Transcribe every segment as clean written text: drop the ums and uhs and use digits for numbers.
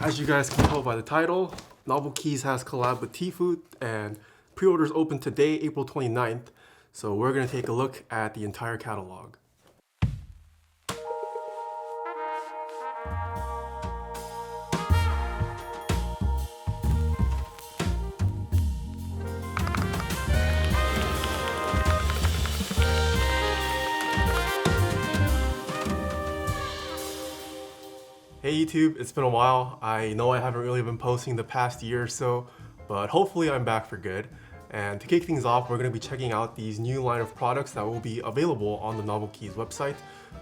As you guys can tell by the title, NovelKeys has collab with Tfue, and pre-orders open today, April 29th. So we're going to take a look at the entire catalog. Hey YouTube, it's been a while. I know I haven't really been posting the past year or so, but hopefully I'm back for good. And to kick things off, we're going to be checking out these new line of products that will be available on the NovelKeys website.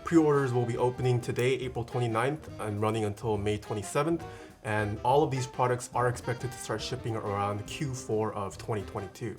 Pre-orders will be opening today, April 29th, and running until May 27th. And all of these products are expected to start shipping around Q4 of 2022.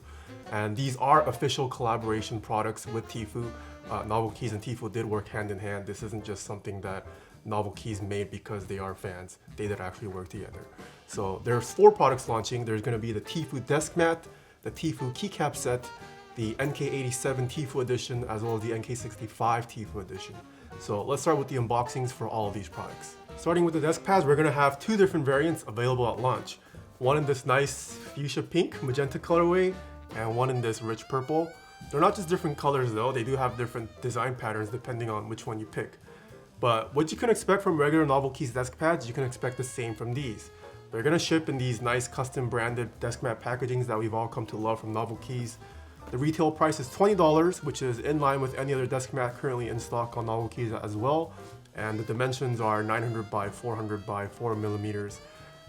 And these are official collaboration products with Tfue. NovelKeys and Tfue did work hand in hand. This isn't just something that NovelKeys made because they are fans. They did actually work together. So there's 4 products launching. There's going to be the Tfue desk mat, the Tfue keycap set, the NK87 Tfue edition, as well as the NK65 Tfue edition. So let's start with the unboxings for all of these products. Starting with the Deskpads, we're going to have 2 different variants available at launch. One in this nice fuchsia pink, magenta colorway, and one in this rich purple. They're not just different colors though, they do have different design patterns depending on which one you pick. But what you can expect from regular NovelKeys desk pads, you can expect the same from these. They're going to ship in these nice custom branded desk mat packagings that we've all come to love from NovelKeys. The retail price is $20, which is in line with any other desk mat currently in stock on NovelKeys as well. And the dimensions are 900 by 400 by 4 millimeters.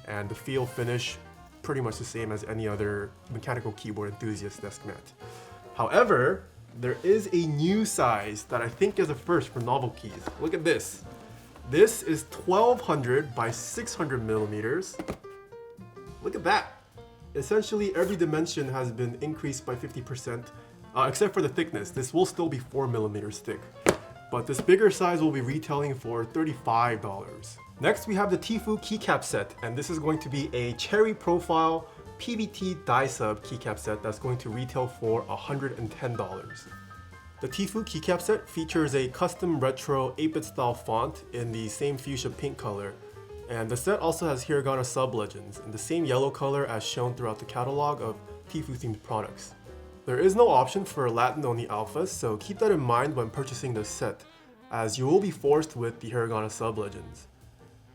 And the feel finish, pretty much the same as any other mechanical keyboard enthusiast desk mat. However, there is a new size that I think is a first for NovelKeys. Look at this. This is 1200 by 600 millimeters. Look at that. Essentially, every dimension has been increased by 50%, except for the thickness. This will still be 4 millimeters thick. But this bigger size will be retailing for $35. Next, we have the Tfue keycap set, and this is going to be a cherry profile PBT die sub keycap set that's going to retail for $110. The Tfue keycap set features a custom retro 8-bit style font in the same fuchsia pink color, and the set also has hiragana sub legends in the same yellow color as shown throughout the catalog of Tfue themed products. There is no option for Latin only alphas, so keep that in mind when purchasing this set, as you will be forced with the hiragana sub legends.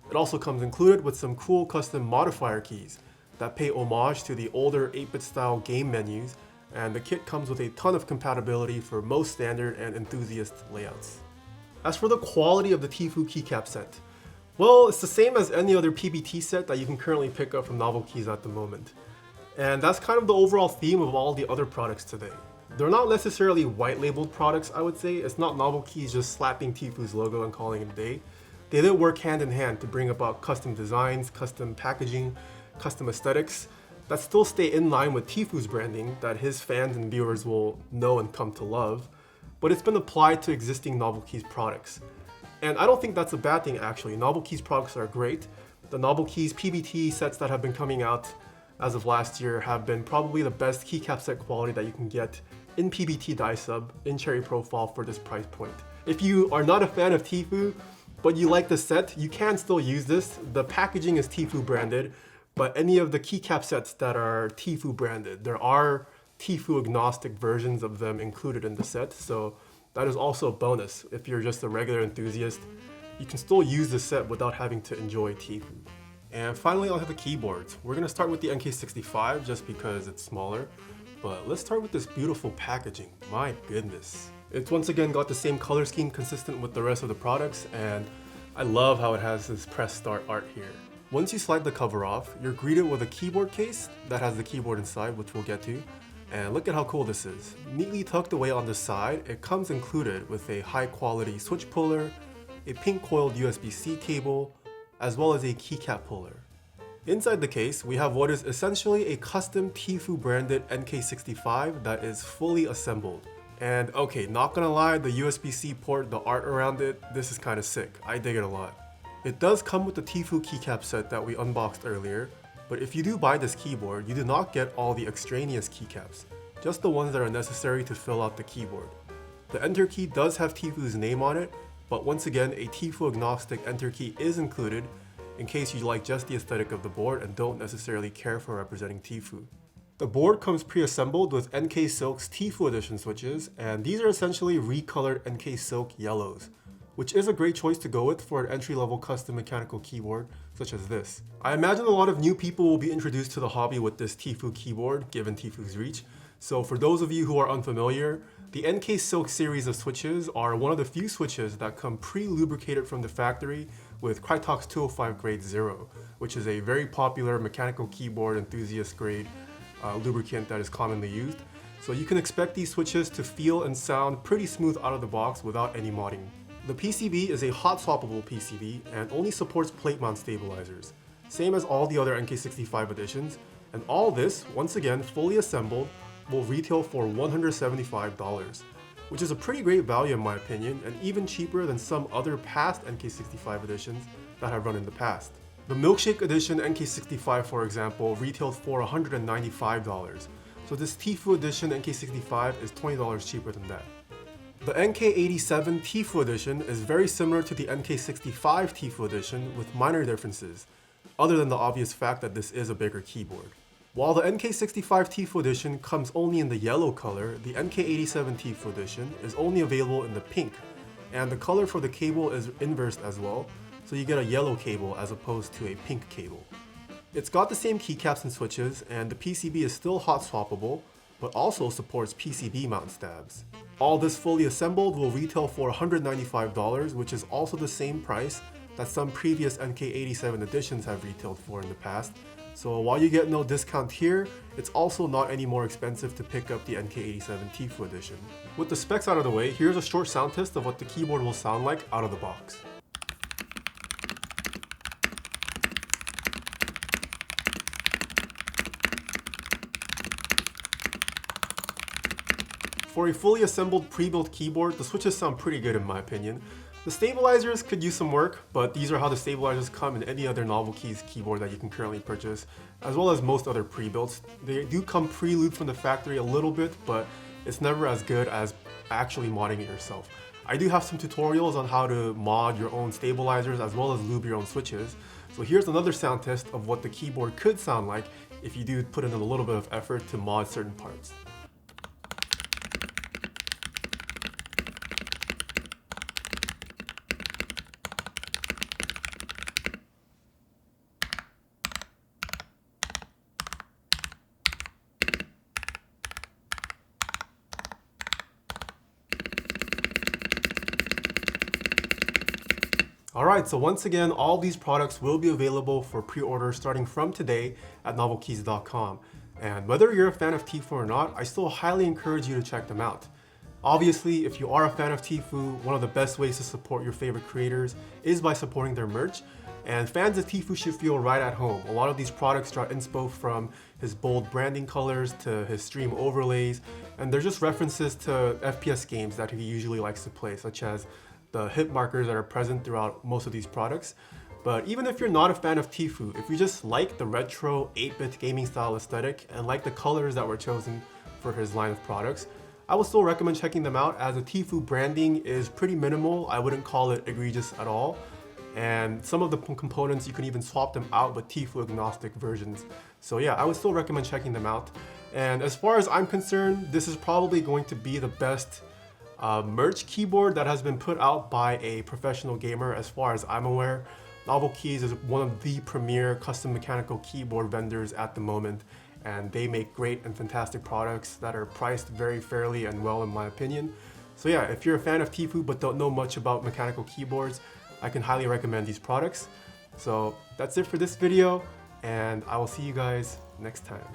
It also comes included with some cool custom modifier keys that pay homage to the older 8-bit style game menus, and the kit comes with a ton of compatibility for most standard and enthusiast layouts. As for the quality of the Tfue keycap set, well, it's the same as any other PBT set that you can currently pick up from NovelKeys at the moment. And that's kind of the overall theme of all the other products today. They're not necessarily white labeled products, I would say. It's not NovelKeys just slapping Tfue's logo and calling it a day. They did work hand in hand to bring about custom designs, custom packaging, custom aesthetics that still stay in line with Tfue's branding that his fans and viewers will know and come to love, but it's been applied to existing NovelKeys products. And I don't think that's a bad thing actually. NovelKeys products are great. The NovelKeys PBT sets that have been coming out as of last year have been probably the best keycap set quality that you can get in PBT die sub in cherry profile for this price point. If you are not a fan of Tfue, but you like the set, you can still use this. The packaging is Tfue branded, but any of the keycap sets that are Tfue branded, there are Tfue agnostic versions of them included in the set, so that is also a bonus. If you're just a regular enthusiast, you can still use the set without having to enjoy Tfue. And finally, I'll have the keyboards. We're gonna start with the NK65 just because it's smaller, but let's start with this beautiful packaging. My goodness. It's once again got the same color scheme consistent with the rest of the products, and I love how it has this press start art here. Once you slide the cover off, you're greeted with a keyboard case that has the keyboard inside, which we'll get to. And look at how cool this is. Neatly tucked away on the side, it comes included with a high quality switch puller, a pink coiled USB-C cable, as well as a keycap puller. Inside the case, we have what is essentially a custom Tfue branded NK65 that is fully assembled. And okay, not gonna lie, the USB-C port, the art around it, this is kind of sick. I dig it a lot. It does come with the Tfue keycap set that we unboxed earlier, but if you do buy this keyboard, you do not get all the extraneous keycaps, just the ones that are necessary to fill out the keyboard. The enter key does have Tfue's name on it, but once again, a Tfue agnostic enter key is included, in case you like just the aesthetic of the board and don't necessarily care for representing Tfue. The board comes pre-assembled with NK Silk's Tfue edition switches, and these are essentially recolored NK Silk yellows, which is a great choice to go with for an entry-level custom mechanical keyboard such as this. I imagine a lot of new people will be introduced to the hobby with this Tfue keyboard, given Tfue's reach. So for those of you who are unfamiliar, the NK Silk series of switches are one of the few switches that come pre-lubricated from the factory with Krytox 205 grade 0, which is a very popular mechanical keyboard enthusiast grade lubricant that is commonly used. So you can expect these switches to feel and sound pretty smooth out of the box without any modding. The PCB is a hot swappable PCB and only supports plate mount stabilizers, same as all the other NK65 editions, and all this, once again fully assembled, will retail for $175, which is a pretty great value in my opinion, and even cheaper than some other past NK65 editions that have run in the past. The Milkshake Edition NK65, for example, retailed for $195, so this Tfue Edition NK65 is $20 cheaper than that. The NK87 Tfue Edition is very similar to the NK65 Tfue Edition with minor differences, other than the obvious fact that this is a bigger keyboard. While the NK65 Tfue Edition comes only in the yellow color, the NK87 Tfue Edition is only available in the pink, and the color for the cable is inversed as well, so you get a yellow cable as opposed to a pink cable. It's got the same keycaps and switches, and the PCB is still hot swappable, but also supports PCB mount stabs. All this fully assembled will retail for $195, which is also the same price that some previous NK87 editions have retailed for in the past. So while you get no discount here, it's also not any more expensive to pick up the NK87 Tfue edition. With the specs out of the way, here's a short sound test of what the keyboard will sound like out of the box. For a fully assembled pre-built keyboard, the switches sound pretty good in my opinion. The stabilizers could use some work, but these are how the stabilizers come in any other NovelKeys keyboard that you can currently purchase, as well as most other pre-builts. They do come pre-lubed from the factory a little bit, but it's never as good as actually modding it yourself. I do have some tutorials on how to mod your own stabilizers as well as lube your own switches. So here's another sound test of what the keyboard could sound like if you do put in a little bit of effort to mod certain parts. Alright, so once again, all these products will be available for pre-order starting from today at NovelKeys.com. And whether you're a fan of Tfue or not, I still highly encourage you to check them out. Obviously, if you are a fan of Tfue, one of the best ways to support your favorite creators is by supporting their merch. And fans of Tfue should feel right at home. A lot of these products draw inspo from his bold branding colors to his stream overlays, and they're just references to FPS games that he usually likes to play, such as the hit markers that are present throughout most of these products. But even if you're not a fan of Tfue, if you just like the retro 8-bit gaming style aesthetic and like the colors that were chosen for his line of products, I would still recommend checking them out, as the Tfue branding is pretty minimal. I wouldn't call it egregious at all. And some of the components, you can even swap them out with Tfue agnostic versions. So yeah, I would still recommend checking them out. And as far as I'm concerned, this is probably going to be the best merch keyboard that has been put out by a professional gamer as far as I'm aware. NovelKeys is one of the premier custom mechanical keyboard vendors at the moment, and they make great and fantastic products that are priced very fairly and well in my opinion. So yeah, if you're a fan of Tfue but don't know much about mechanical keyboards, I can highly recommend these products. So that's it for this video, and I will see you guys next time.